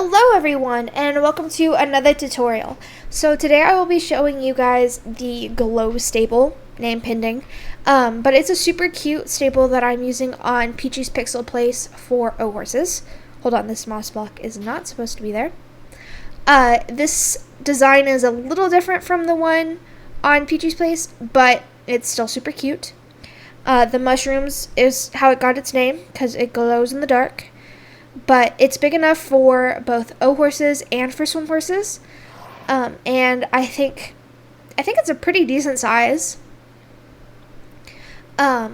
Hello everyone and welcome to another tutorial. So today I will be showing you guys the glow stable, name pending, but it's a super cute stable that I'm using on Peachy's Pixel Place for horses. Hold on, this moss block is not supposed to be there. This design is a little different from the one on Peachy's Place, but it's still super cute. The mushrooms is how it got its name because it glows in the dark. But it's big enough for both horses and for swim horses, and I think it's a pretty decent size. I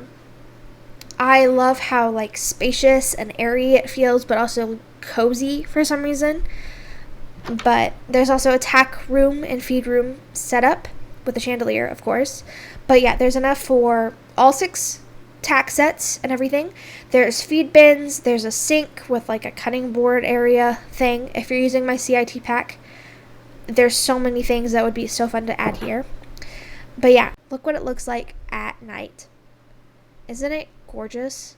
love how like spacious and airy it feels, but also cozy for some reason. But there's also a tack room and feed room set up with the chandelier, of course. But yeah, there's enough for all 6 tack sets and everything. There's feed bins, there's a sink with like a cutting board area thing. If you're using my CIT pack, there's so many things that would be so fun to add here. But yeah, look what it looks like at night. Isn't it gorgeous?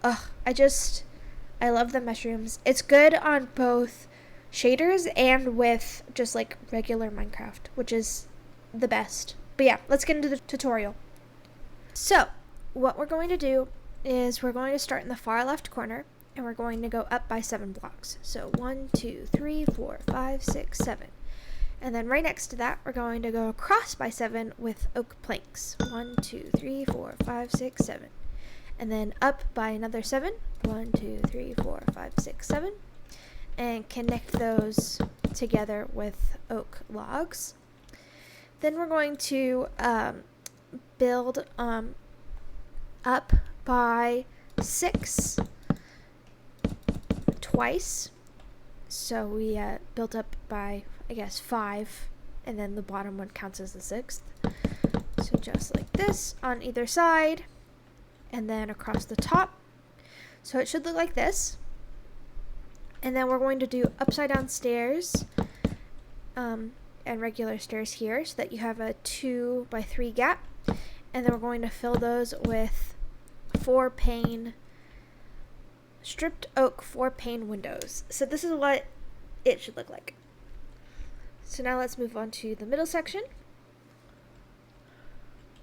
Ugh, I love the mushrooms. It's good on both shaders and with just like regular Minecraft, which is the best. But yeah, let's get into the tutorial. So what we're going to do is we're going to start in the far left corner and we're going to go up by 7 blocks. So 1, 2, 3, 4, 5, 6, 7. And then right next to that, we're going to go across by 7 with oak planks. 1, 2, 3, 4, 5, 6, 7. And then up by another 7. 1, 2, 3, 4, 5, 6, 7. And connect those together with oak logs. Then we're going to build up by 6 twice. So we built up by, I guess, 5, and then the bottom one counts as the 6th. So just like this on either side, and then across the top. So it should look like this. And then we're going to do upside down stairs and regular stairs here so that you have a 2 by 3 gap. And then we're going to fill those with 4-pane stripped oak 4-pane windows. So this is what it should look like. So now let's move on to the middle section.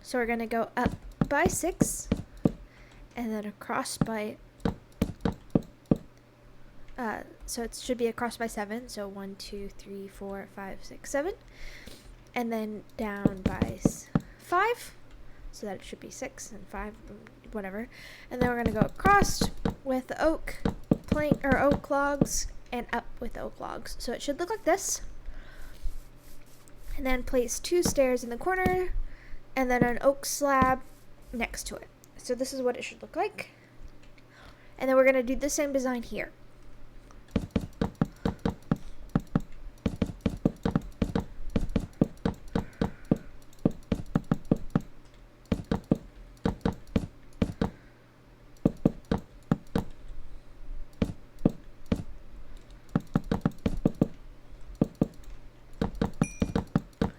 So we're going to go up by 6 and then across by so it should be across by 7. So 1, 2, 3, 4, 5, 6, 7. And then down by 5. So that it should be 6 and 5, whatever. And then we're going to go across with the oak plank or oak logs and up with the oak logs. So it should look like this. And then place 2 stairs in the corner and then an oak slab next to it. So this is what it should look like. And then we're going to do the same design here.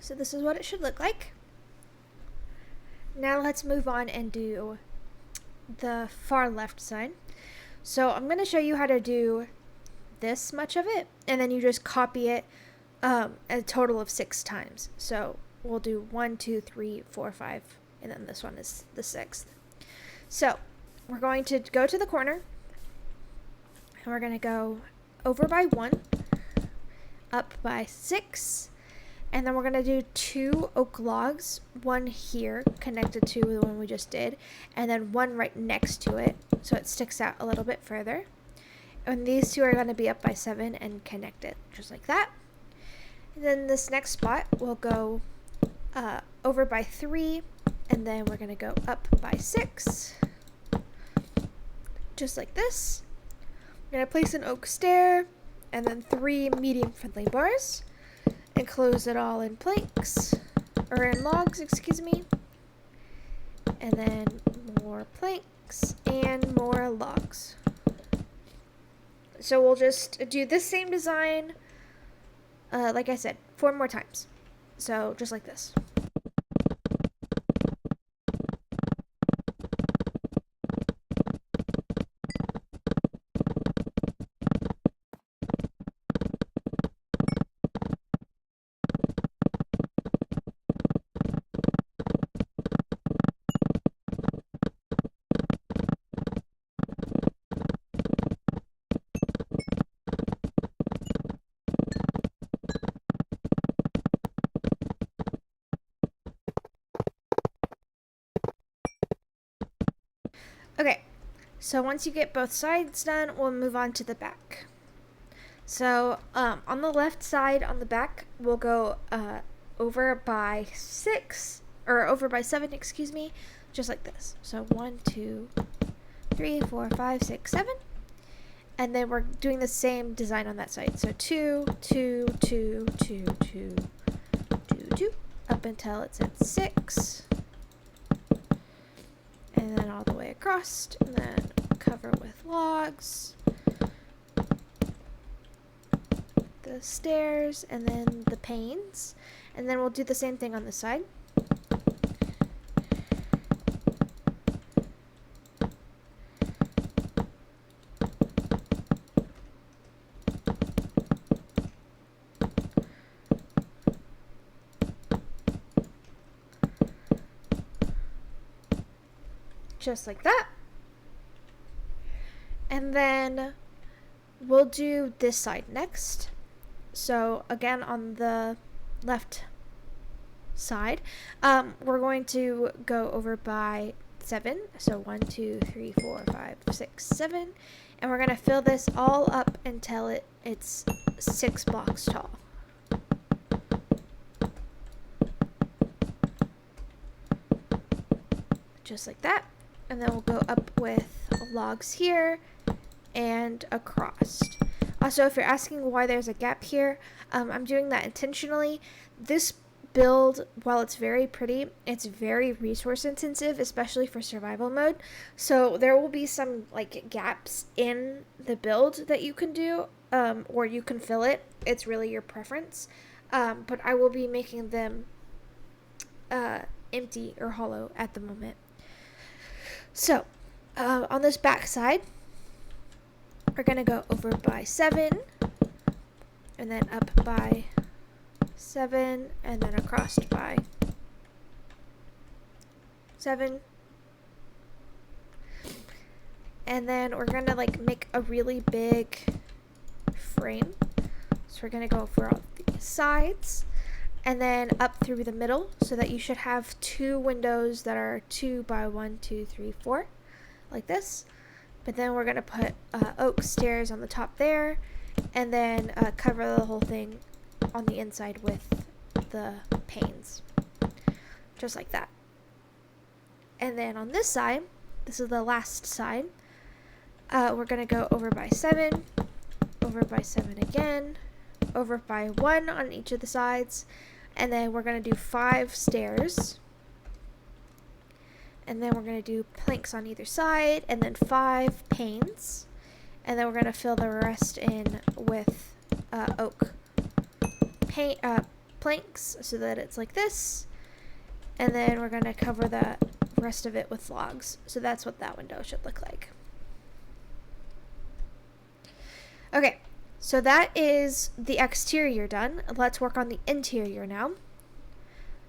So this is what it should look like. Now let's move on and do the far left side. So I'm going to show you how to do this much of it, and then you just copy it a total of 6 times. So we'll do 1, 2, 3, 4, 5, and then this one is the 6th. So we're going to go to the corner, and we're going to go over by 1, up by 6, and then we're going to do 2 oak logs, one here connected to the one we just did, and then one right next to it so it sticks out a little bit further. And these 2 are going to be up by 7 and connected, just like that. And then this next spot we'll go over by 3, and then we're going to go up by 6, just like this. We're going to place an oak stair, and then 3 medium friendly bars. And close it all in planks, or in logs, excuse me. And then more planks and more logs. So we'll just do this same design, like I said, 4 more times. So just like this. Okay, so once you get both sides done, we'll move on to the back. So on the left side, on the back, we'll go over by 7, excuse me, just like this. So 1, 2, 3, 4, 5, 6, 7. And then we're doing the same design on that side. So 2, 2, 2, 2, 2, 2, 2, up until it's at 6. And then all the way across, and then cover with logs, the stairs, and then the panes. And then we'll do the same thing on this side. Just like that. And then we'll do this side next. So again, on the left side, we're going to go over by 7. So 1, 2, 3, 4, 5, 6, 7. And we're going to fill this all up until it's 6 blocks tall. Just like that. And then we'll go up with logs here and across. Also, if you're asking why there's a gap here, I'm doing that intentionally. This build, while it's very pretty, it's very resource intensive, especially for survival mode. So there will be some like gaps in the build that you can do, or you can fill it. It's really your preference. But I will be making them empty or hollow at the moment. So, on this back side, we're going to go over by 7, and then up by 7, and then across by 7. And then we're going to like make a really big frame. So we're going to go over all the sides, and then up through the middle, so that you should have 2 windows that are 2 by 1, 2, 3, 4, like this. But then we're going to put oak stairs on the top there, and then cover the whole thing on the inside with the panes, just like that. And then on this side, this is the last side, we're going to go over by 7, over by 7 again, over by 1 on each of the sides, and then we're going to do 5 stairs, and then we're going to do planks on either side, and then 5 panes, and then we're going to fill the rest in with oak planks, so that it's like this, and then we're going to cover the rest of it with logs. So that's what that window should look like. Okay, so that is the exterior done. Let's work on the interior now,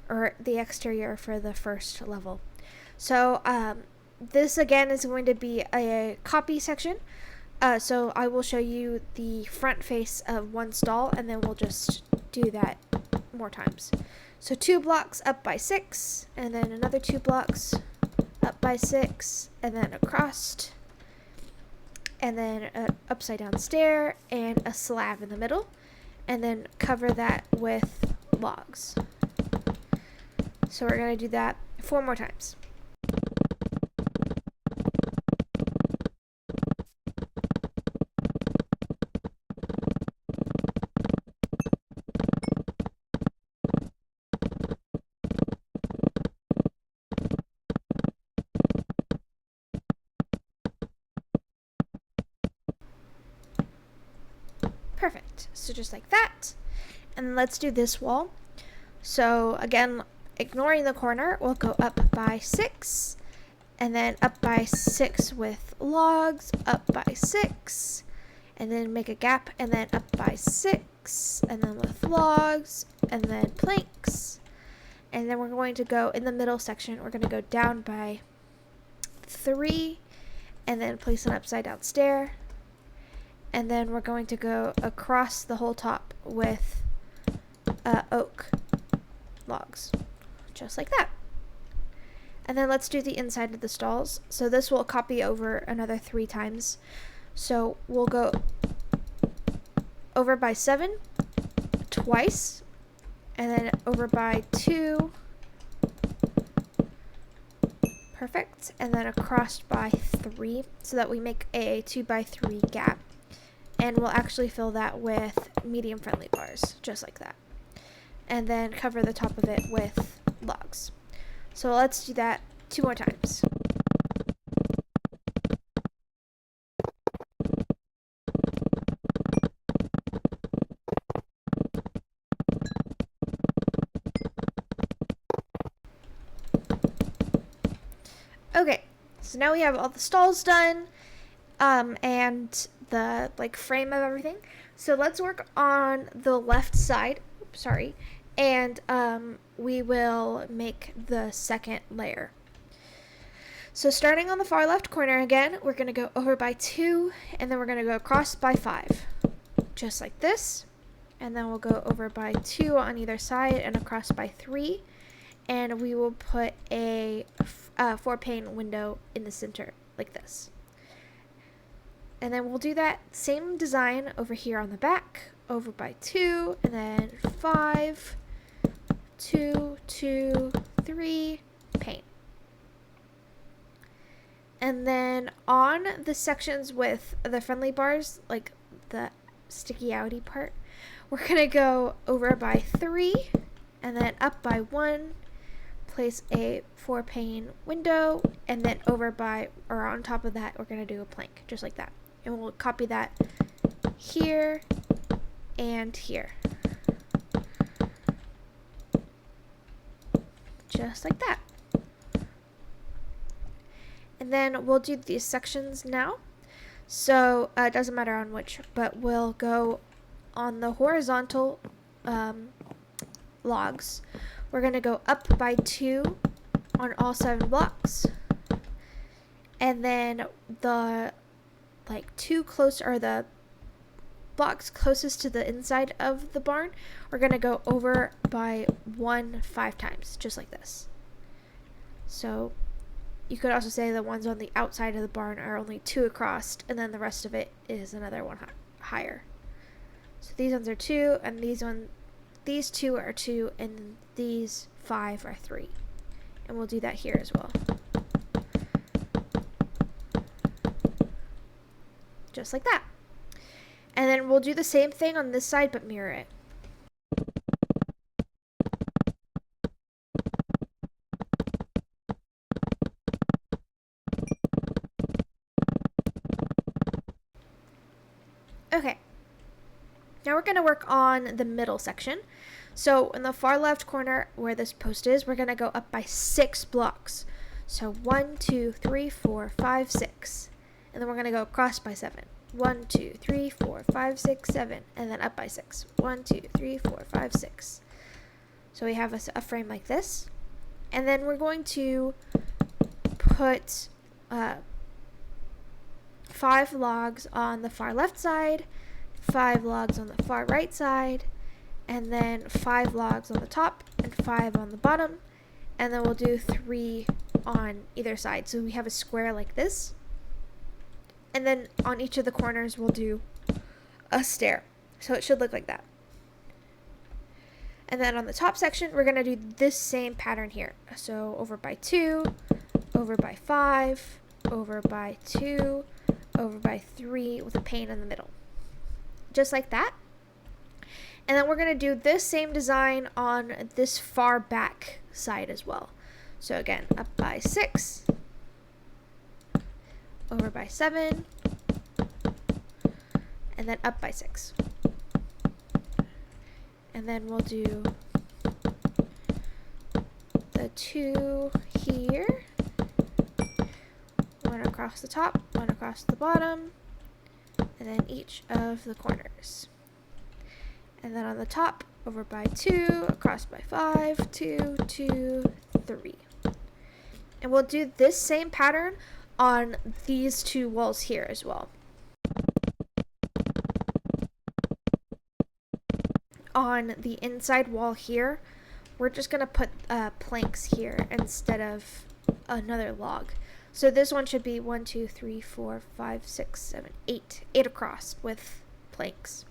or the exterior for the first level. So this again is going to be a copy section. So I will show you the front face of one stall, and then we'll just do that more times. So 2 blocks up by 6, and then another 2 blocks up by 6, and then across, and then an upside down stair and a slab in the middle, and then cover that with logs. So we're going to do that 4 more times. Perfect. So just like that. And let's do this wall. So again, ignoring the corner, we'll go up by 6, and then up by 6 with logs, up by 6, and then make a gap, and then up by 6, and then with logs, and then planks. And then we're going to go in the middle section, we're going to go down by 3, and then place an upside down stair. And then we're going to go across the whole top with oak logs, just like that. And then let's do the inside of the stalls. So this will copy over another 3 times. So we'll go over by 7 twice, and then over by 2, perfect, and then across by 3, so that we make a 2 by 3 gap. And we'll actually fill that with medium friendly bars, just like that. And then cover the top of it with logs. So let's do that 2 more times. Okay, so now we have all the stalls done, and the frame of everything. So let's work on the left side. Oops, sorry. And we will make the second layer. So starting on the far left corner again, we're going to go over by 2, and then we're going to go across by 5, just like this. And then we'll go over by 2 on either side and across by 3. And we will put a 4-pane window in the center, like this. And then we'll do that same design over here on the back, over by 2, and then 5, 2, 2, 3, pane. And then on the sections with the friendly bars, like the sticky outy part, we're going to go over by 3, and then up by 1, place a 4-pane window, and then over by, or on top of that, we're going to do a plank, just like that. And we'll copy that here and here. Just like that. And then we'll do these sections now. So it doesn't matter on which, but we'll go on the horizontal logs. We're going to go up by 2 on all 7 blocks. And then the the blocks closest to the inside of the barn, we're going to go over by 1 5 times, just like this. So you could also say the ones on the outside of the barn are only 2 across, and then the rest of it is another 1 higher. So these ones are 2, and these 2 are 2, and these 5 are 3. And we'll do that here as well. Just like that. And then we'll do the same thing on this side, but mirror it. Okay. Now we're going to work on the middle section. So in the far left corner where this post is, we're going to go up by 6 blocks. So 1, 2, 3, 4, 5, 6. And then we're going to go across by 7. 1, 2, 3, 4, 5, 6, 7. And then up by 6. 1, 2, 3, 4, 5, 6. So we have a frame like this. And then we're going to put 5 logs on the far left side, 5 logs on the far right side, and then 5 logs on the top and 5 on the bottom. And then we'll do 3 on either side. So we have a square like this. And then on each of the corners, we'll do a stair. So it should look like that. And then on the top section, we're going to do this same pattern here. So over by 2, over by 5, over by 2, over by 3 with a pane in the middle. Just like that. And then we're going to do this same design on this far back side as well. So again, up by 6, over by 7, and then up by 6. And then we'll do the 2 here, 1 across the top, 1 across the bottom, and then each of the corners. And then on the top, over by 2, across by 5, 2, 2, 3. And we'll do this same pattern on these 2 walls here as well. On the inside wall here, we're just going to put planks here instead of another log. So this one should be 1, 2, 3, 4, 5, 6, 7, 8. 8 across with planks.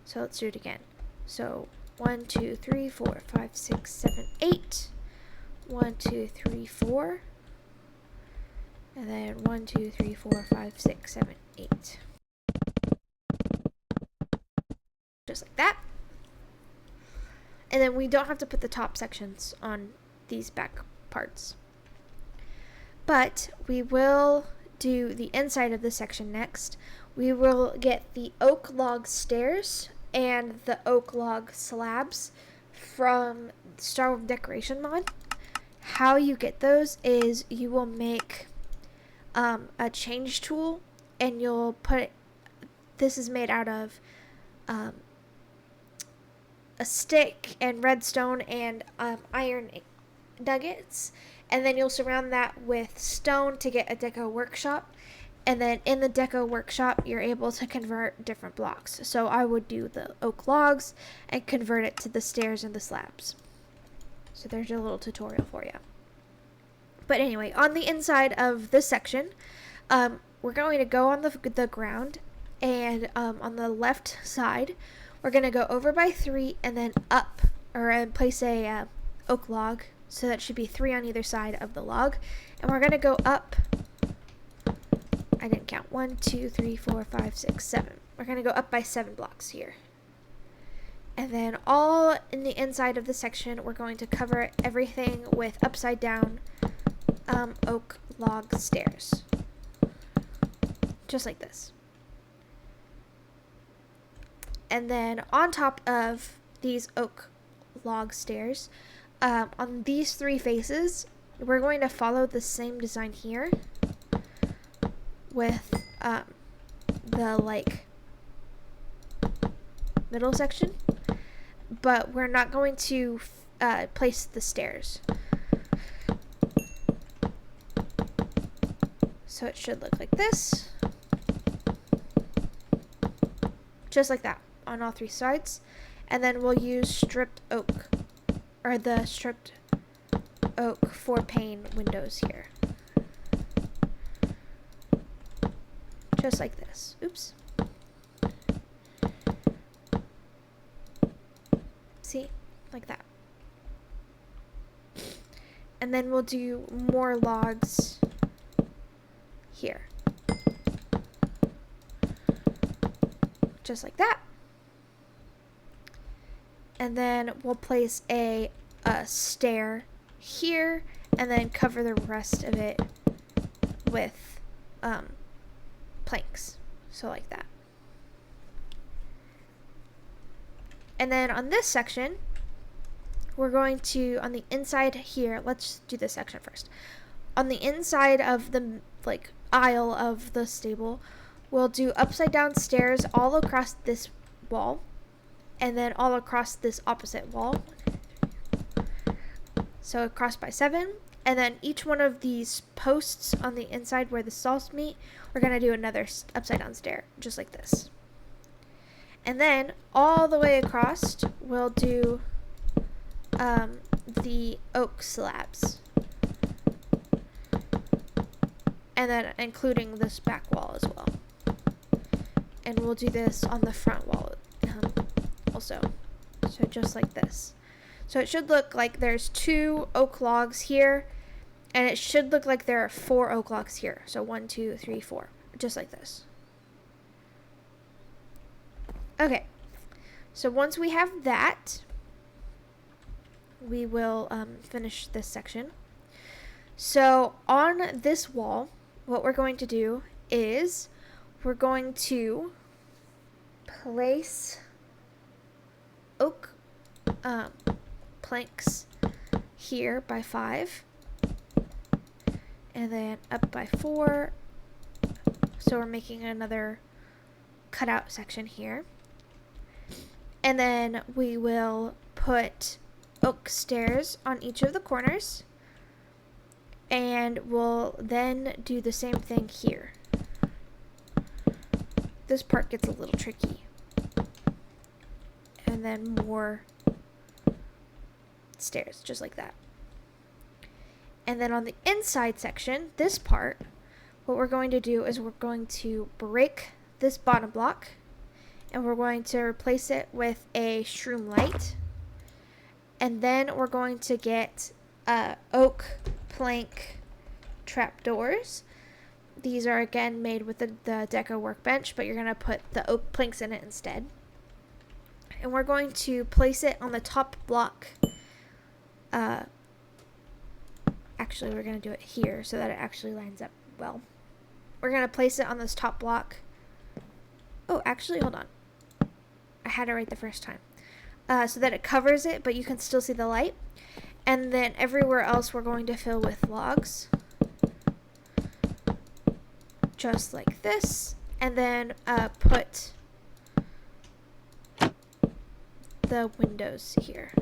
So let's do it again. So 1, 2, 3, 4, 5, 6, 7, 8. 1, 2, 3, 4. And then 1, 2, 3, 4, 5, 6, 7, 8. Just like that. And then we don't have to put the top sections on these back parts. But we will do the inside of the section next. We will get the oak log stairs and the oak log slabs from Star Wars Decoration mod. How you get those is you will make a change tool, and you'll put this is made out of a stick and redstone and iron nuggets, and then you'll surround that with stone to get a deco workshop, and then in the deco workshop you're able to convert different blocks. So I would do the oak logs and convert it to the stairs and the slabs. So there's your little tutorial for you. But anyway, on the inside of this section, we're going to go on the ground, and on the left side, we're going to go over by 3 and then up, or place a oak log. So that should be 3 on either side of the log. And we're going to go up, I didn't count, 1, 2, 3, 4, 5, 6, 7. We're going to go up by 7 blocks here. And then all in the inside of the section, we're going to cover everything with upside down oak log stairs. Just like this. And then on top of these oak log stairs, on these 3 faces, we're going to follow the same design here with the middle section, but we're not going to place the stairs. So it should look like this, just like that on all 3 sides. And then we'll use stripped oak, or the stripped oak 4-pane windows here. Just like this. Oops. See? Like that. And then we'll do more logs here. Just like that. And then we'll place a stair here, and then cover the rest of it with planks. So like that. And then on this section, we're going to, on the inside here, let's do this section first. On the inside of the aisle of the stable, we'll do upside down stairs all across this wall, and then all across this opposite wall. So across by 7, and then each one of these posts on the inside where the stalls meet, we're going to do another upside down stair, just like this. And then all the way across, we'll do the oak slabs. And then including this back wall as well. And we'll do this on the front wall also. So just like this. So it should look like there's 2 oak logs here, and it should look like there are 4 oak logs here. So 1, 2, 3, 4. Just like this. Okay. So once we have that, we will finish this section. So on this wall, what we're going to do is we're going to place oak planks here by 5, and then up by 4. So we're making another cutout section here. And then we will put oak stairs on each of the corners, and we'll then do the same thing here. This part gets a little tricky. And then more stairs, just like that. And then on the inside section, this part, what we're going to do is we're going to break this bottom block, and we're going to replace it with a Shroomlight. And then we're going to get oak plank trapdoors. These are again made with the deco workbench, but you're going to put the oak planks in it instead. And we're going to place it on the top block. Actually, we're going to do it here so that it actually lines up well. We're going to place it on this top block. Oh, actually, hold on. I had it right the first time. So that it covers it, but you can still see the light. And then everywhere else we're going to fill with logs. Just like this. And then put the windows here.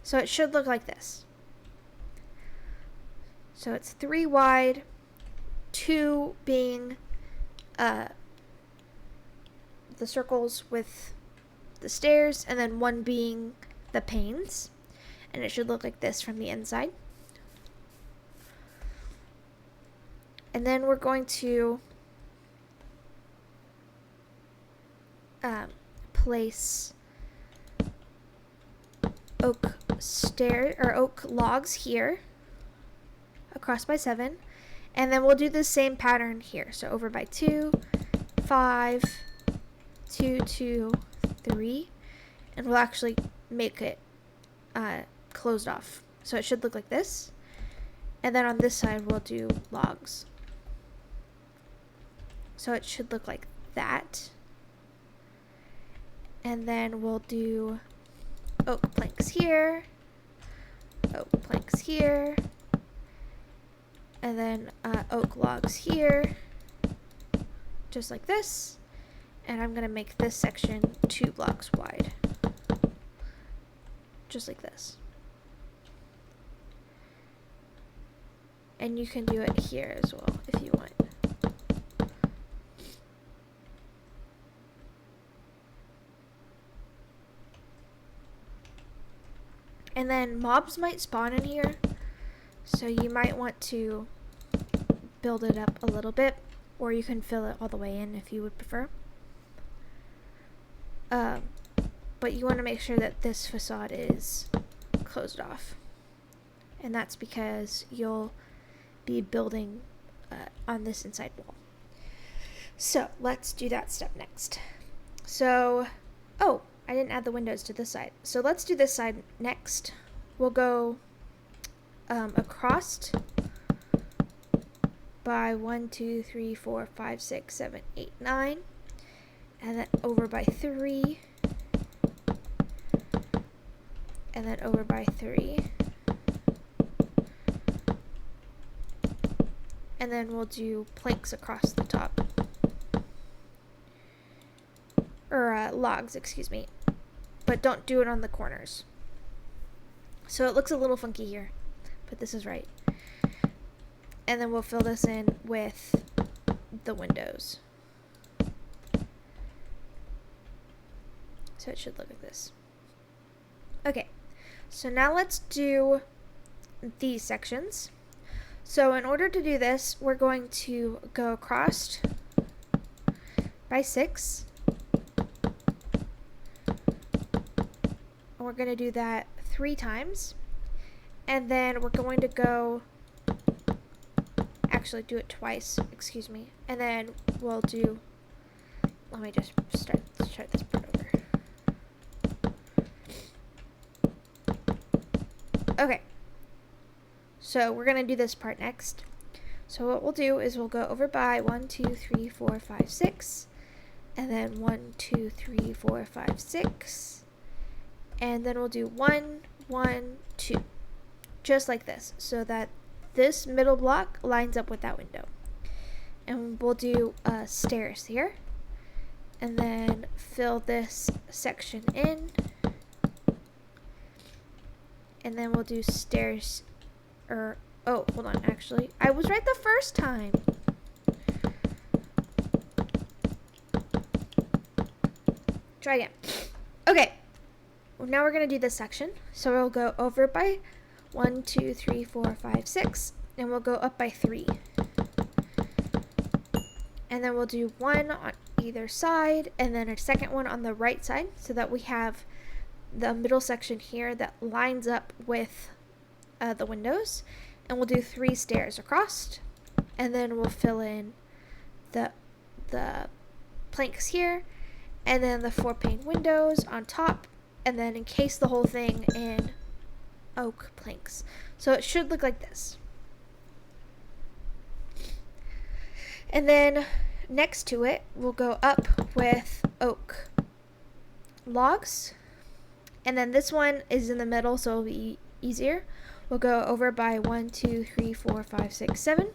So it should look like this. So it's 3 wide, 2 being the circles with the stairs, and then 1 being the panes. And it should look like this from the inside. And then we're going to place oak logs here across by 7, and then we'll do the same pattern here. So over by 2, 5, 2, 2, 3, and we'll actually make it closed off. So it should look like this. And then on this side we'll do logs. So it should look like that. And then we'll do oak planks here, oak planks here, and then oak logs here, just like this. And I'm going to make this section 2 blocks wide, just like this. And you can do it here as well if you want. And then mobs might spawn in here, so you might want to build it up a little bit, or you can fill it all the way in if you would prefer. But you want to make sure that this facade is closed off, and that's because you'll be building on this inside wall. So let's do that step next. So, oh, I didn't add the windows to this side. So let's do this side next. We'll go across by 1, 2, 3, 4, 5, 6, 7, 8, 9. And then over by 3. And then over by 3. And then we'll do planks across the top. Or logs, excuse me. But don't do it on the corners. So it looks a little funky here, but this is right. And then we'll fill this in with the windows. So it should look like this. Okay, so now let's do these sections. So in order to do this, we're going to go across by 6. And we're going to do that 3 times. And then we're going to go, actually do it twice, excuse me. And then we'll do, let me just start this part over. Okay. So we're going to do this part next. So what we'll do is we'll go over by 1, 2, 3, 4, 5, 6. And then 1, 2, 3, 4, 5, 6. And then we'll do 1, 1, 2. Just like this. So that this middle block lines up with that window. And we'll do stairs here. And then fill this section in. And then we'll do stairs. Oh, hold on, actually. I was right the first time. Try again. Okay. now we're going to do this section. So we'll go over by 1, 2, 3, 4, 5, 6, and we'll go up by 3. And then we'll do one on either side, and then a second one on the right side, so that we have the middle section here that lines up with the windows. And we'll do 3 stairs across, and then we'll fill in the planks here, and then the 4 pane windows on top, and then encase the whole thing in oak planks. So it should look like this. And then next to it, we'll go up with oak logs. And then this one is in the middle, so it'll be easier. We'll go over by 1, 2, 3, 4, 5, 6, 7.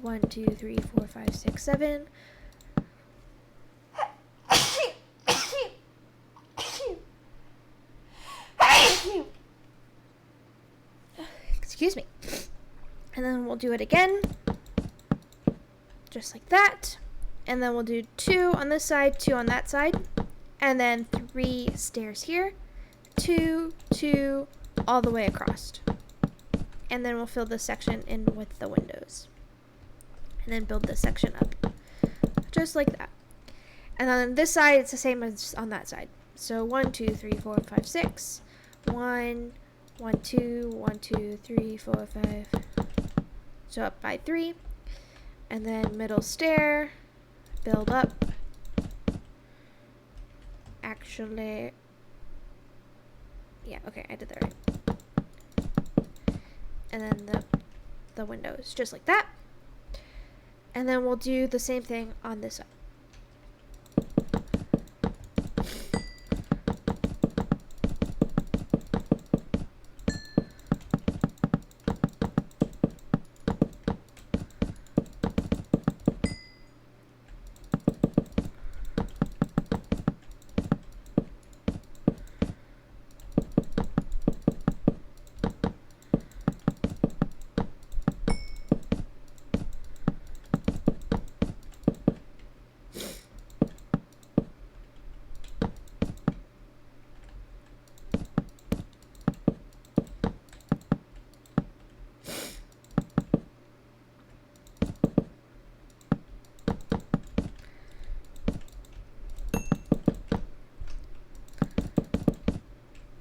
1, 2, 3, 4, 5, 6, 7. Excuse me. And then we'll do it again, just like that. And then we'll do 2 on this side, 2 on that side, and then 3 stairs here, 2, 2, all the way across. And then we'll fill this section in with the windows. And then build this section up, just like that. And then on this side, it's the same as on that side. So 1, 2, 3, 4, 5, 6. 1, 1, 2, 1, 2, 3, 4, 5. So up by 3. And then middle stair, build up. Actually, yeah, okay, I did that right. And then the windows, just like that. And then we'll do the same thing on this side.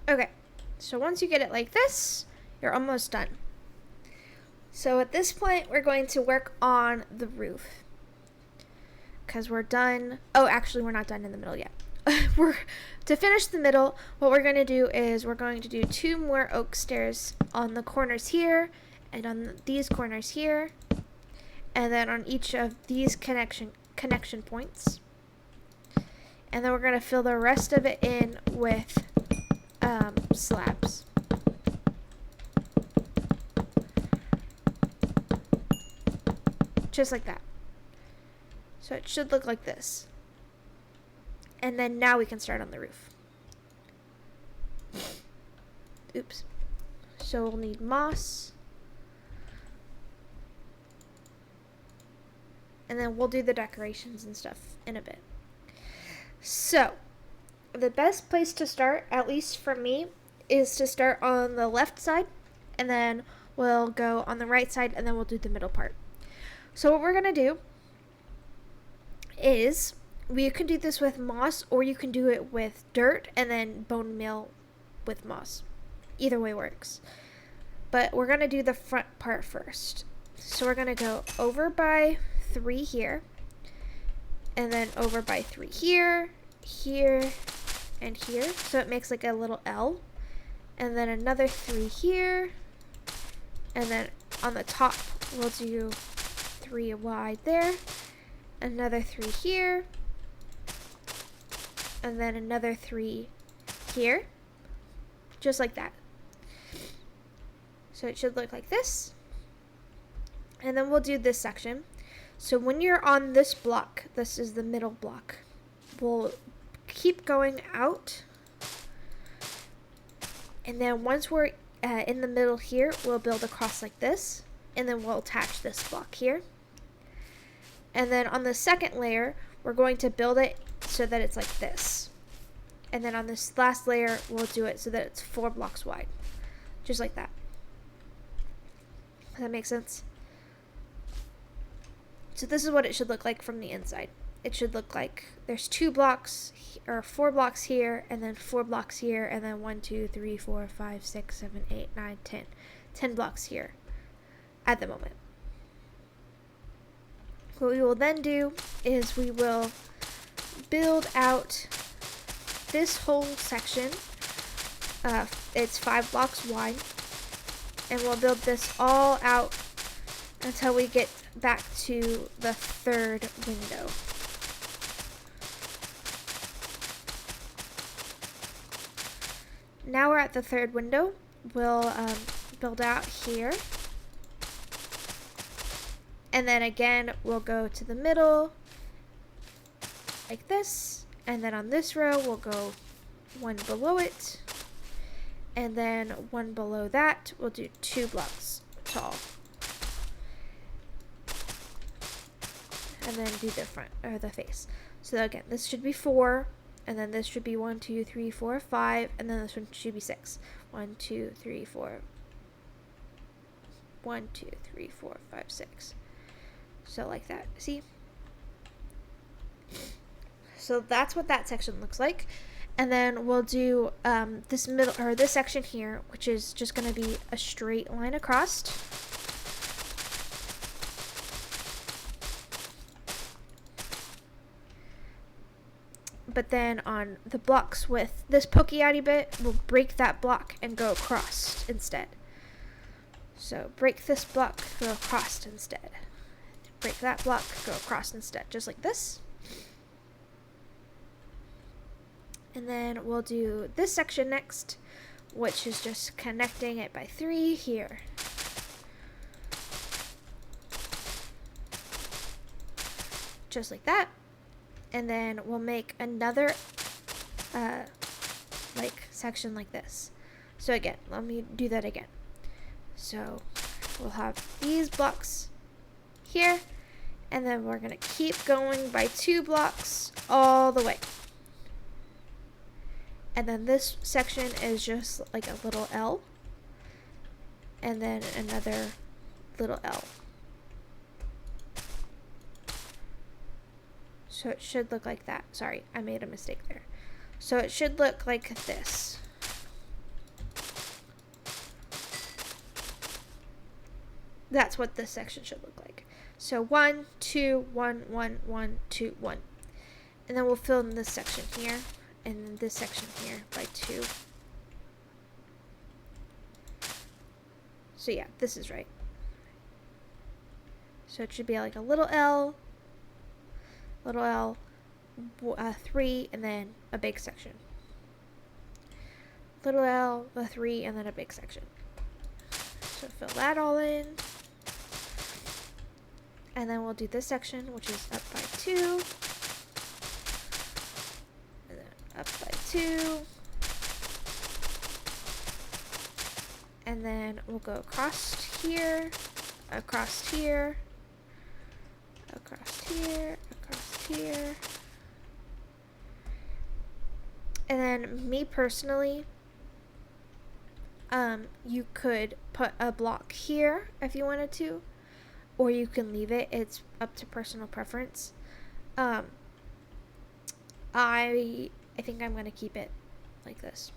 Okay, so once you get it like this, you're almost done. So at this point, we're going to work on the roof, because we're done. Oh, actually, we're not done in the middle yet. To finish the middle, what we're going to do is we're going to do 2 more oak stairs on the corners here, and on these corners here, and then on each of these connection points. And then we're going to fill the rest of it in with slabs. Just like that. So it should look like this. And then now we can start on the roof. Oops. So we'll need moss. And then we'll do the decorations and stuff in a bit. So the best place to start, at least for me, is to start on the left side, and then we'll go on the right side, and then we'll do the middle part. So what we're going to do is, we can do this with moss, or you can do it with dirt and then bone meal with moss. Either way works. But we're going to do the front part first. So we're going to go over by 3 here, and then over by 3 here, here, and here. So it makes like a little L. And then another 3 here. And then on the top, we'll do 3 wide there. Another 3 here. And then another 3 here. Just like that. So it should look like this. And then we'll do this section. So when you're on this block, this is the middle block, we'll keep going out. And then once we're in the middle here, we'll build across like this. And then we'll attach this block here. And then on the second layer, we're going to build it so that it's like this. And then on this last layer, we'll do it so that it's 4 blocks wide. Just like that. Does that make sense? So this is what it should look like from the inside. It should look like there's 2 blocks or 4 blocks here, and then 4 blocks here, and then 1, 2, 3, 4, 5, 6, 7, 8, 9, 10. 10 blocks here at the moment. What we will then do is we will build out this whole section. It's 5 blocks wide, and we'll build this all out until we get back to the 3rd window. Now we're at the 3rd window. We'll build out here, and then again we'll go to the middle like this, and then on this row we'll go 1 below it, and then 1 below that. We'll do 2 blocks tall, and then do the front or the face. So again, this should be 4, and then this should be 1, 2, 3, 4, 5, and then this one should be 6. 1, 2, 3, 4. 1, 2, 3, 4, 5, 6. So like that. See? So that's what that section looks like. And then we'll do this middle or this section here, which is just going to be a straight line across. But then on the blocks with this pokey outy bit, we'll break that block and go across instead. So break this block, go across instead. Break that block, go across instead, just like this. And then we'll do this section next, which is just connecting it by 3 here. Just like that. And then we'll make another like section like this. So again, let me do that again. So we'll have these blocks here, and then we're going to keep going by 2 blocks all the way. And then this section is just like a little L, and then another little L. So it should look like that. Sorry, I made a mistake there. So it should look like this. That's what this section should look like. So 1, 2, 1, 1, 1, 2, 1. And then we'll fill in this section here, and then this section here by 2. So yeah, this is right. So it should be like a little L, 3, and then a big section. Little L, a 3, and then a big section. So fill that all in. And then we'll do this section, which is up by 2. And then up by 2. And then we'll go across here, across here, across here, across here. And then me personally, you could put a block here if you wanted to, or you can leave it. It's up to personal preference. I think I'm gonna keep it like this.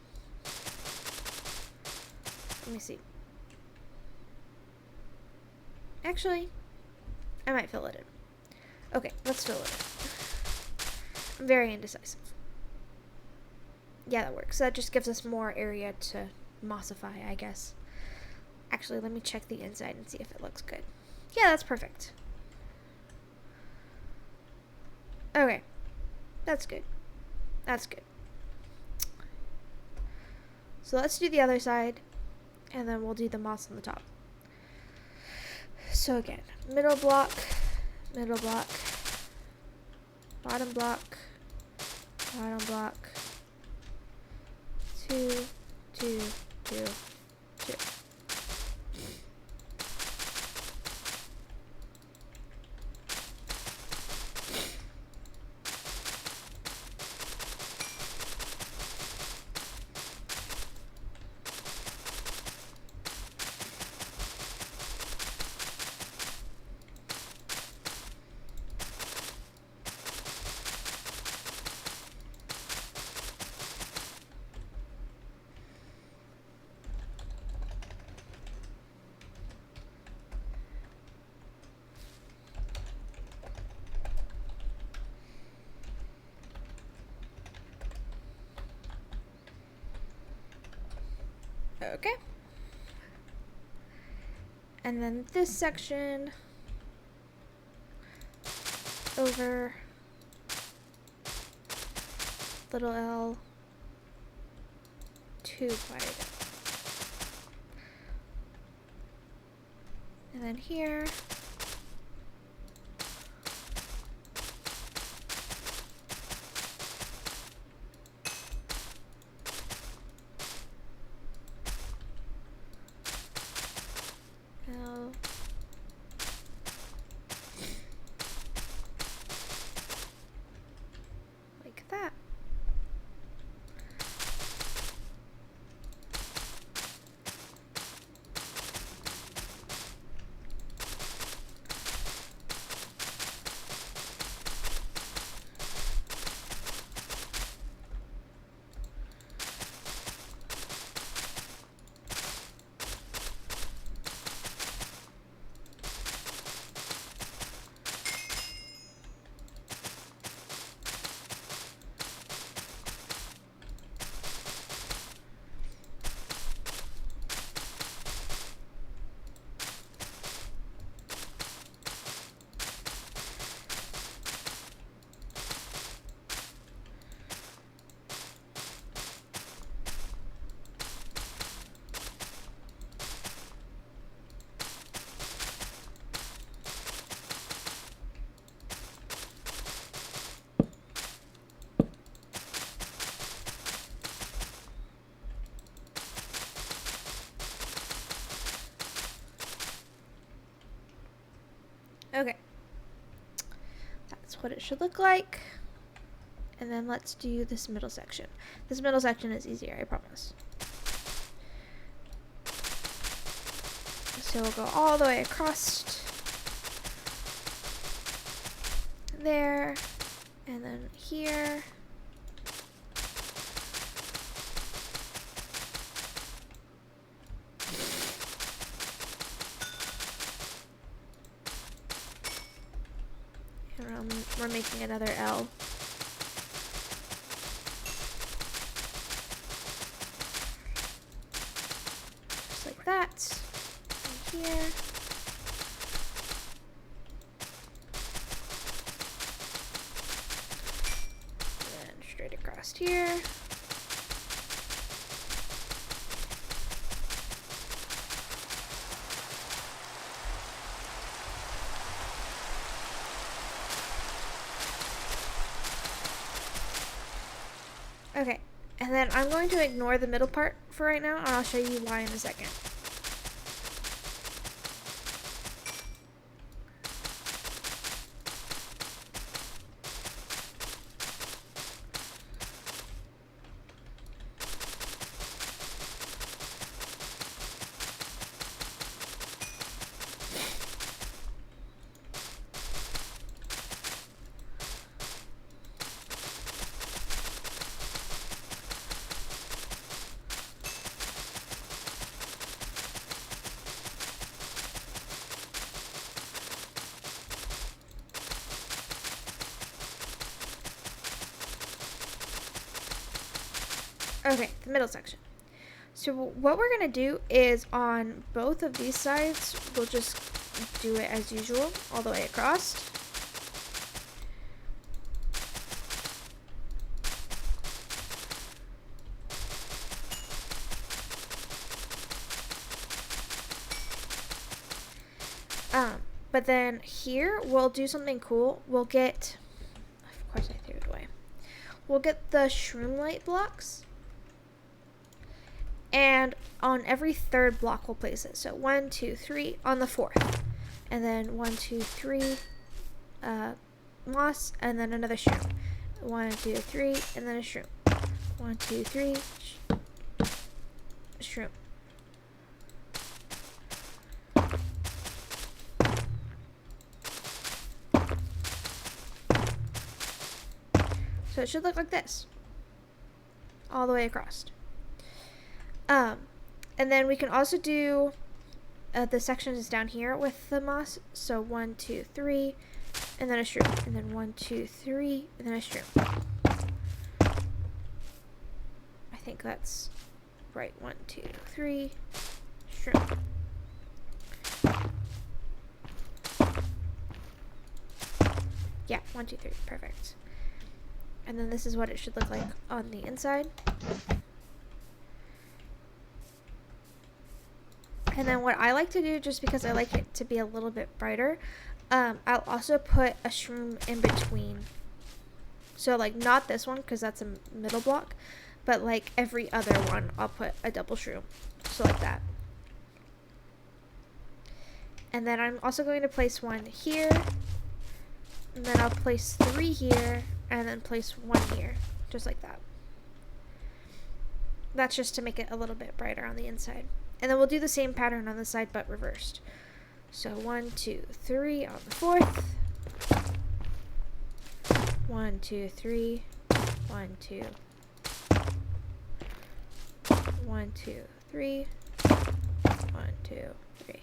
Let me see. Actually, I might fill it in. Okay, let's fill it in. I'm very indecisive. Yeah, that works. That just gives us more area to mossify, I guess. Actually, let me check the inside and see if it looks good. Yeah, that's perfect. Okay. That's good. That's good. So let's do the other side, and then we'll do the moss on the top. So again, middle block, bottom block, 2, 2, 2, 2. Okay. And then this section over little L 2 wide. And then here L like that. Okay, that's what it should look like. And then let's do this middle section. This middle section is easier, I promise. So we'll go all the way across there, and then here. And we're making another L. Just like that. And here. And then straight across here. Okay, and then I'm going to ignore the middle part for right now, and I'll show you why in a second. Okay, the middle section. So what we're going to do is on both of these sides, we'll just do it as usual, all the way across. But then here, we'll do something cool. We'll get, of course I threw it away. We'll get the Shroomlight blocks. And on every third block, we'll place it. So 1, 2, 3 on the fourth. And then 1, 2, 3 moss, and then another shroom. 1, 2, 3, and then a shroom. 1, 2, 3, shroom. So it should look like this, all the way across. And then we can also do the sections down here with the moss. So 1, 2, 3, and then a shroom, and then 1, 2, 3, and then a shroom. I think that's right, 1, 2, 3, shroom. Yeah, 1, 2, 3, perfect. And then this is what it should look like on the inside. And then what I like to do, just because I like it to be a little bit brighter, I'll also put a shroom in between. So like not this one because that's a middle block, but like every other one I'll put a double shroom. So like that. And then I'm also going to place one here. And then I'll place 3 here and then place 1 here. Just like that. That's just to make it a little bit brighter on the inside. And then we'll do the same pattern on the side but reversed. So 1, 2, 3 on the 4th. 1, 2, 3. 1, 2. 1, 2, 3. 1, 2, 3.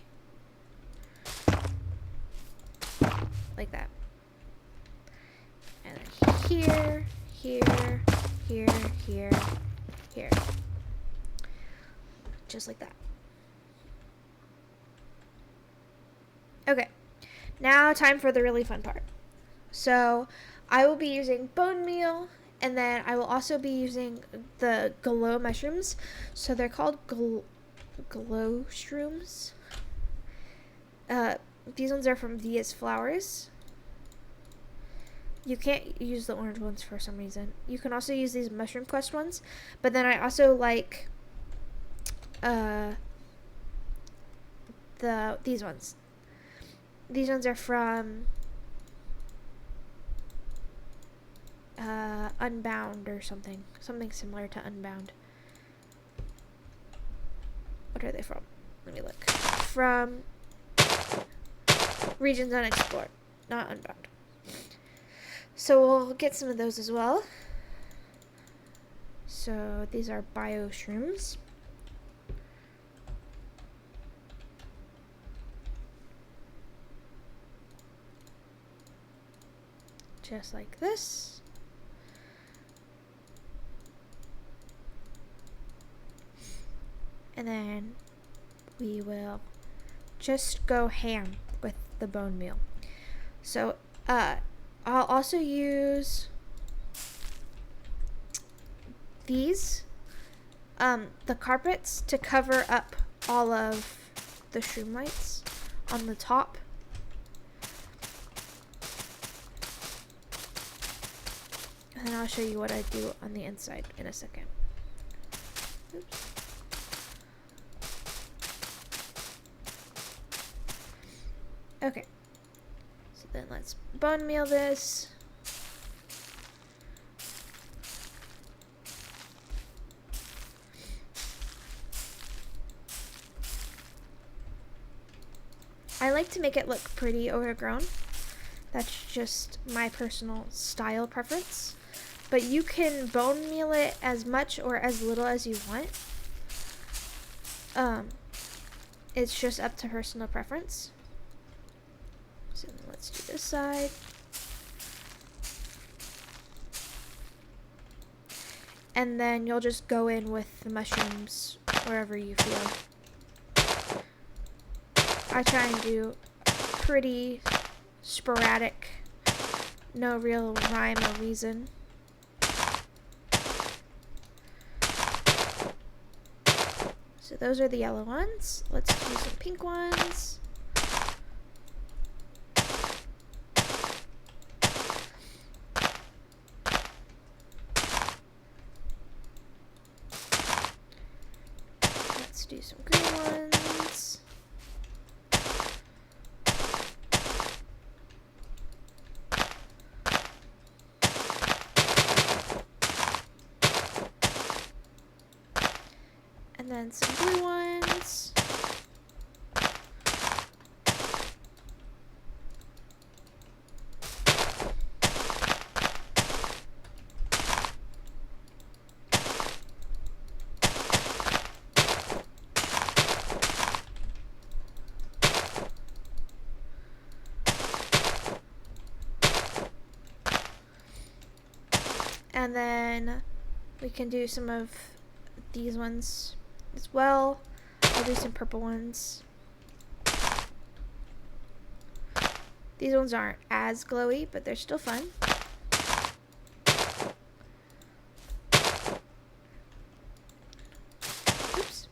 Like that. And then here, here, here, here, here. Just like that. Okay, now time for the really fun part. So I will be using Bonemeal, and then I will also be using the glow mushrooms. So they're called glow shrooms. These ones are from Via's Flowers. You can't use the orange ones for some reason. You can also use these Mushroom Quest ones, but then I also like these ones. These ones are from Unbound or something similar to Unbound. What are they from? Let me look. From Regions Unexplored, not Unbound. So we'll get some of those as well. So these are bio shrooms. Just like this. And then we will just go ham with the bone meal. So I'll also use these the carpets to cover up all of the Shroomlights on the top. And then I'll show you what I do on the inside in a second. Oops. Okay. So then let's bone meal this. I like to make it look pretty overgrown. That's just my personal style preference. But you can bone meal it as much or as little as you want. It's just up to personal preference. So let's do this side. And then you'll just go in with the mushrooms wherever you feel. I try and do pretty sporadic, no real rhyme or reason. So those are the yellow ones. Let's do some pink ones. Let's do some green ones. And then some blue ones. And then we can do some of these ones. as well. I'll do some purple ones. These ones aren't as glowy, but they're still fun. Oops.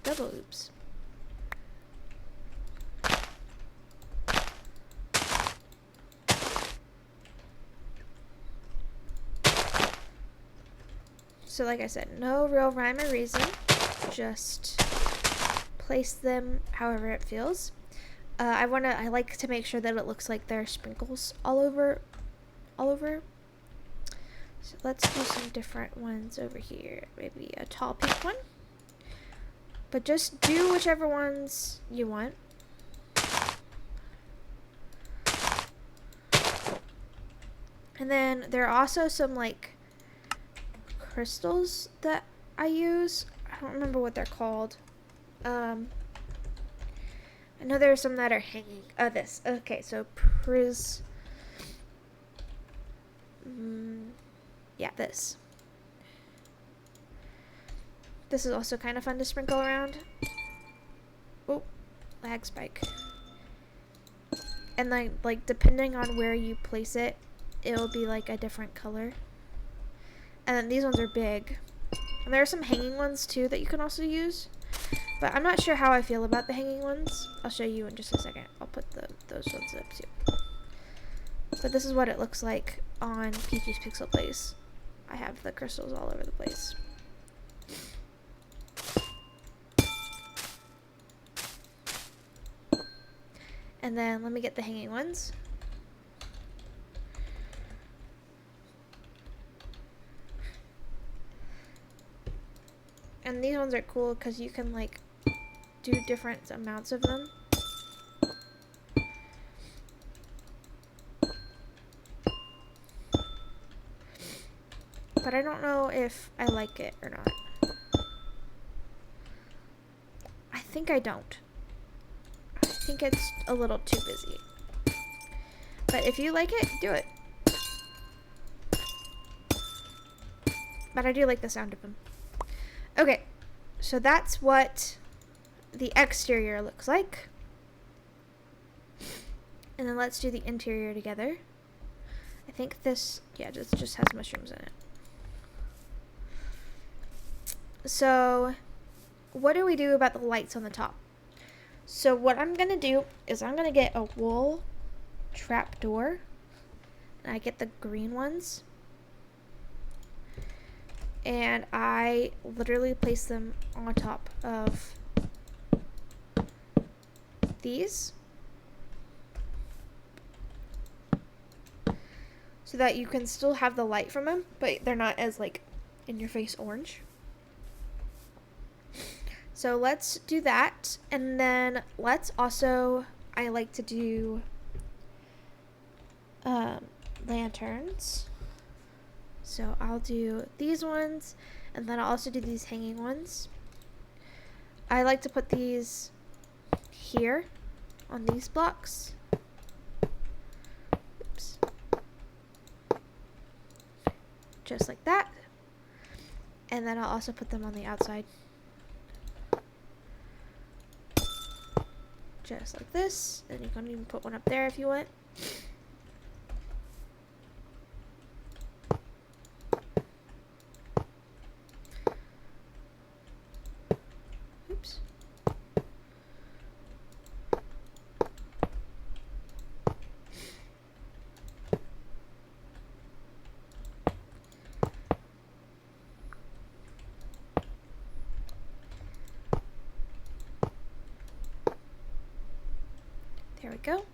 Double oops. So like I said, no real rhyme or reason. Just place them however it feels. I like to make sure that it looks like there are sprinkles all over. So let's do some different ones over here. Maybe a tall pink one. But just do whichever ones you want. And then there are also some like crystals that I use. I don't remember what they're called. I know there are some that are hanging. Oh, this. Okay, so yeah, this. This is also kind of fun to sprinkle around. Oh, lag spike. And like depending on where you place it, it'll be like a different color. And then these ones are big. And there are some hanging ones too that you can also use. But I'm not sure how I feel about the hanging ones. I'll show you in just a second. I'll put those ones up too. But this is what it looks like on Peachy's Pixel Place. I have the crystals all over the place. And then let me get the hanging ones. And these ones are cool because you can like do different amounts of them. But I don't know if I like it or not. I think I don't. I think it's a little too busy. But if you like it, do it. But I do like the sound of them. Okay, so that's what the exterior looks like. And then let's do the interior together. I think this, yeah, just has mushrooms in it. So, what do we do about the lights on the top? So what I'm going to do is I'm going to get a wool trap door. And I get the green ones. And I literally place them on top of these. So that you can still have the light from them, but they're not as like in your face orange. So let's do that. And then let's also, I like to do lanterns. So I'll do these ones, and then I'll also do these hanging ones. I like to put these here on these blocks. Oops. Just like that. And then I'll also put them on the outside. Just like this. And you can even put one up there if you want. Oops. There we go.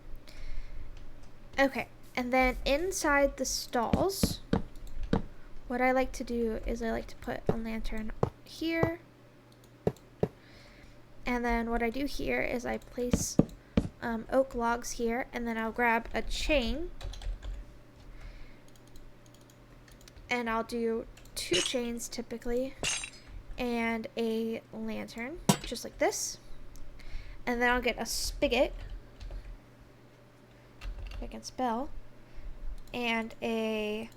Okay, and then inside the stalls, what I like to do is I like to put a lantern here. And then what I do here is I place oak logs here, and then I'll grab a chain. And I'll do 2 chains typically, and a lantern, just like this. And then I'll get a spigot, if I can spell, and a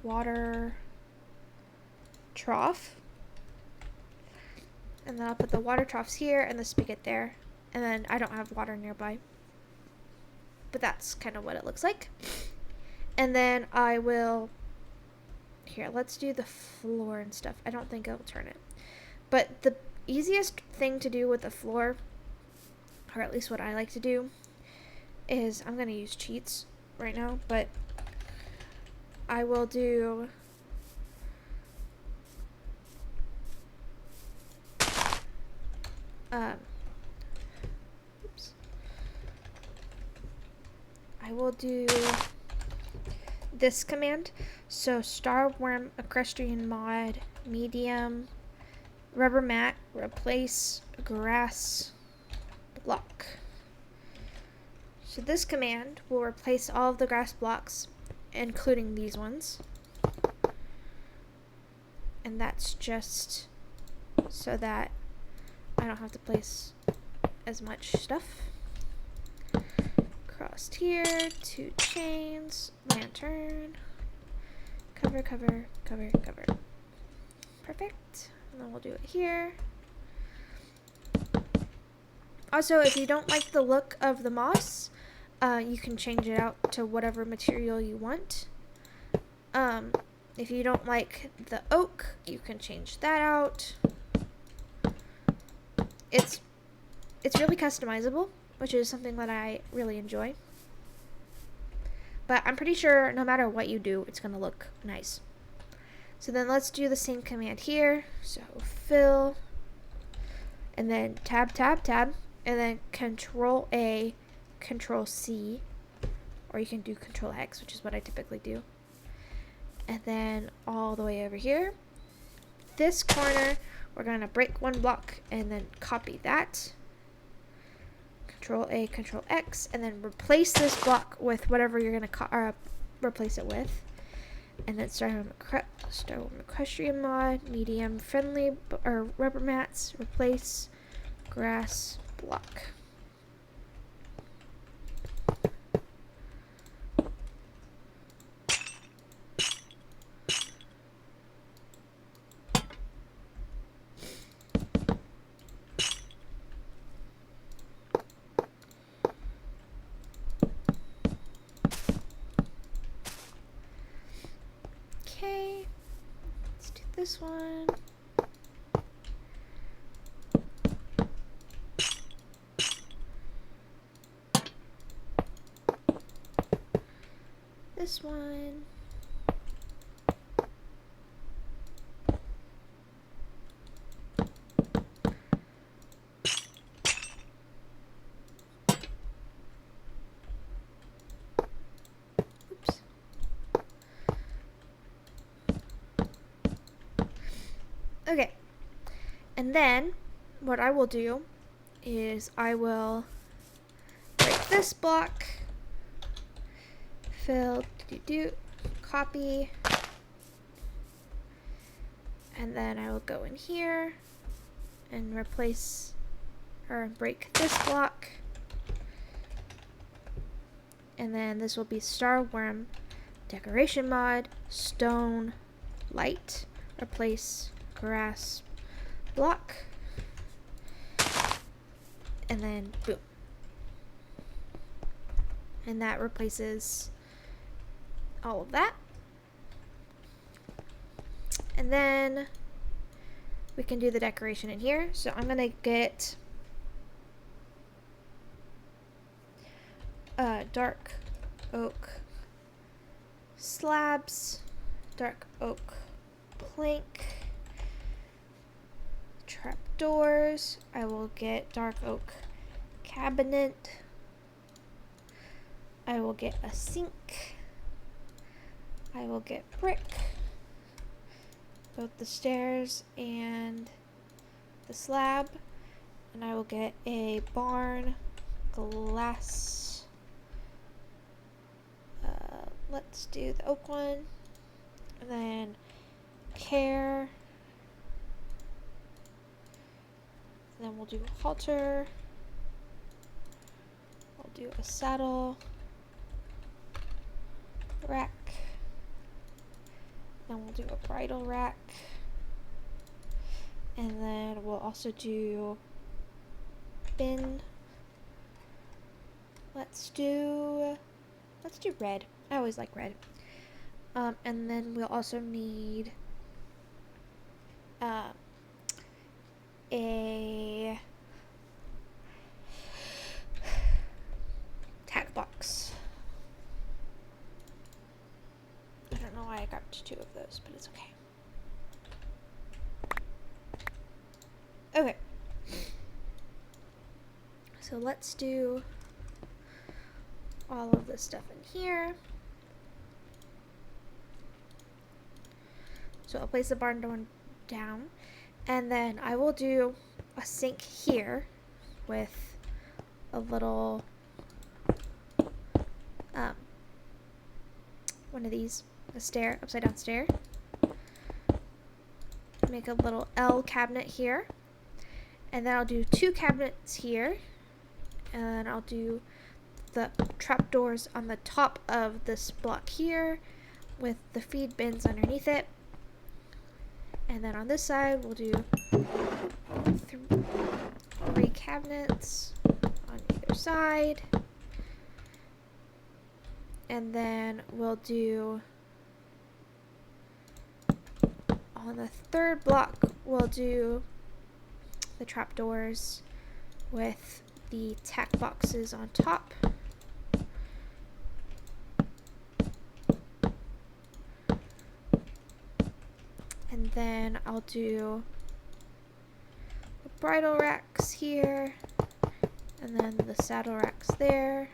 water trough. And then I'll put the water troughs here and the spigot there. And then I don't have water nearby. But that's kind of what it looks like. And then I will... Here, let's do the floor and stuff. I don't think it'll turn it. But the easiest thing to do with the floor, or at least what I like to do, is I'm going to use cheats right now, but I will do... oops. I will do this command. So starworm, equestrian mod, medium, rubber mat, replace, grass, block. So this command will replace all of the grass blocks, including these ones. And that's just so that I don't have to place as much stuff. Crossed here, 2 chains, lantern, cover, cover, cover, cover. Perfect. And then we'll do it here. Also, if you don't like the look of the moss, you can change it out to whatever material you want. If you don't like the oak, you can change that out. It's really customizable, which is something that I really enjoy. But I'm pretty sure no matter what you do, it's going to look nice. So then let's do the same command here. So fill, and then tab, tab, tab, and then Control A, Control C, or you can do Control X, which is what I typically do. And then all the way over here. This corner, we're going to break 1 block and then copy that. Control A, Control X, and then replace this block with whatever you're going to replace it with. And then start with equestrian mod, medium, friendly, or rubber mats, replace, grass, block. Okay, let's do this one. This one. Oops. Okay, and then what I will do is I will break this block, fill, copy, and then I will go in here and replace or break this block, and then this will be Starworm decoration mod, stone, light, replace, grass, block, and then boom. And that replaces all of that. And then we can do the decoration in here. So I'm gonna get dark oak slabs, dark oak plank, trapdoors. I will get dark oak cabinet. I will get a sink. I will get brick, both the stairs and the slab, and I will get a barn, glass. Let's do the oak one, and then care, and then we'll do a halter. I'll do a saddle, rack, then we'll do a bridle rack, And then we'll also do bin. Let's do red. I always like red. And then we'll also need a tag box. I don't know why I got 2 of those, but it's okay. Okay. So let's do all of this stuff in here. So I'll place the barn door down, and then I will do a sink here with a little one of these, a stair, upside down stair. Make a little L cabinet here, and then I'll do 2 cabinets here, and I'll do the trapdoors on the top of this block here with the feed bins underneath it. And then on this side, we'll do 3 cabinets on either side. And then we'll do, on the 3rd block, we'll do the trapdoors with the tack boxes on top. And then I'll do the bridle racks here, and then the saddle racks there.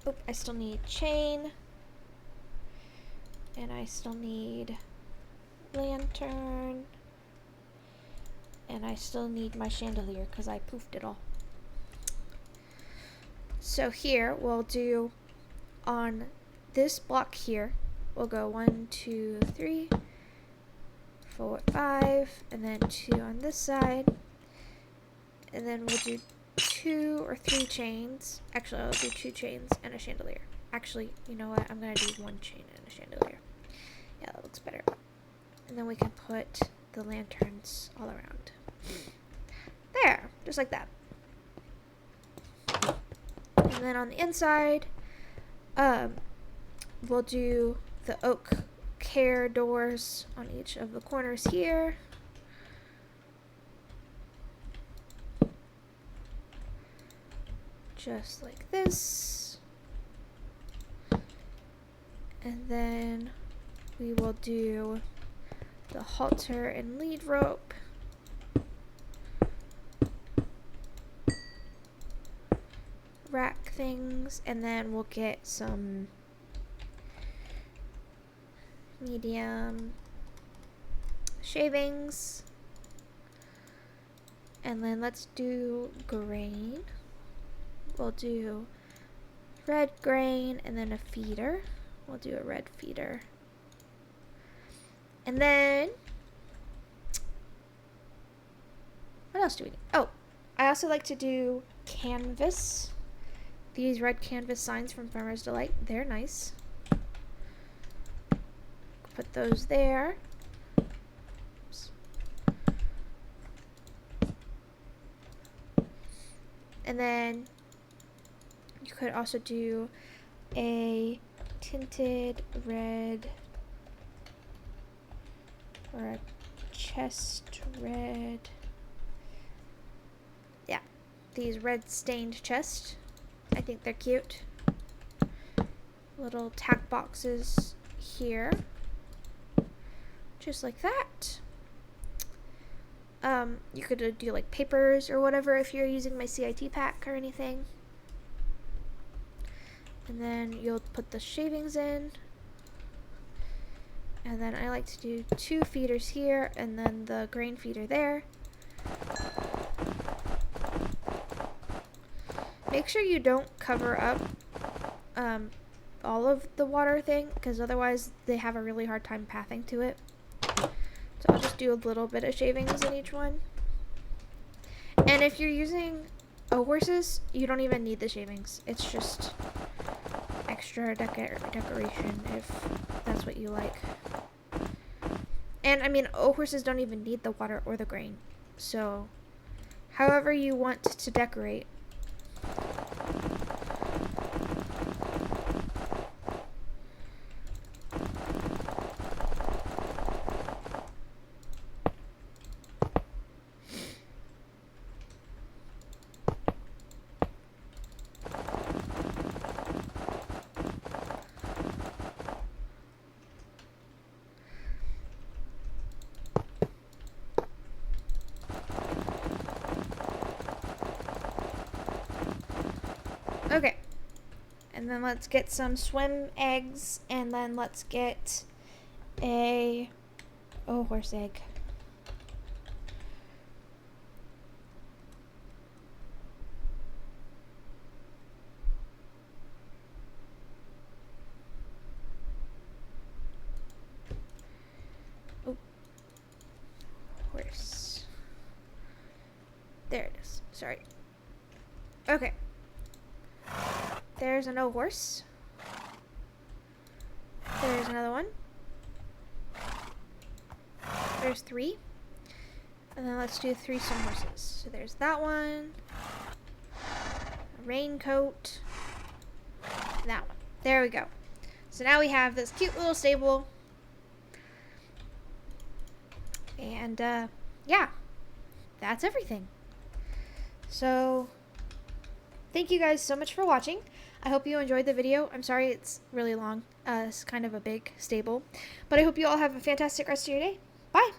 Oh, I still need chain, and I still need lantern, and I still need my chandelier because I poofed it all. So here we'll do, on this block here, we'll go 1, 2, 3, 4, 5, and then 2 on this side, and then we'll do 2 or 3 chains. Actually, I'll do 2 chains and a chandelier. Actually, you know what? I'm gonna do 1 chain and a chandelier. Yeah, that looks better. And then we can put the lanterns all around. There, just like that. And then on the inside, we'll do the oak care doors on each of the corners here. Just like this. And then we will do the halter and lead rope. Rack things, and then we'll get some medium shavings. And then let's do grain. We'll do red grain and then a feeder. We'll do a red feeder. And then, what else do we need? Oh, I also like to do canvas. These red canvas signs from Farmer's Delight. They're nice. Put those there. Oops. And then you could also do a tinted red or a chest red. Yeah, these red stained chests. I think they're cute. Little tack boxes here. Just like that. You could do like papers or whatever if you're using my CIT pack or anything. And then you'll put the shavings in. And then I like to do 2 feeders here and then the grain feeder there. Make sure you don't cover up all of the water thing, because otherwise they have a really hard time pathing to it. So I'll just do a little bit of shavings in each one. And if you're using Oh, horses, you don't even need the shavings. It's just extra decoration if that's what you like. And I mean, horses don't even need the water or the grain. So, however you want to decorate. Okay, and then let's get some SWEM eggs, and then let's get a horse egg. Oh, horse. There it is. Sorry. Okay. There's an horse. There's another one. There's 3. And then let's do 3 some horses. So there's that one. A raincoat. That one. There we go. So now we have this cute little stable. And, yeah. That's everything. So, thank you guys so much for watching. I hope you enjoyed the video. I'm sorry it's really long. It's kind of a big stable. But I hope you all have a fantastic rest of your day. Bye!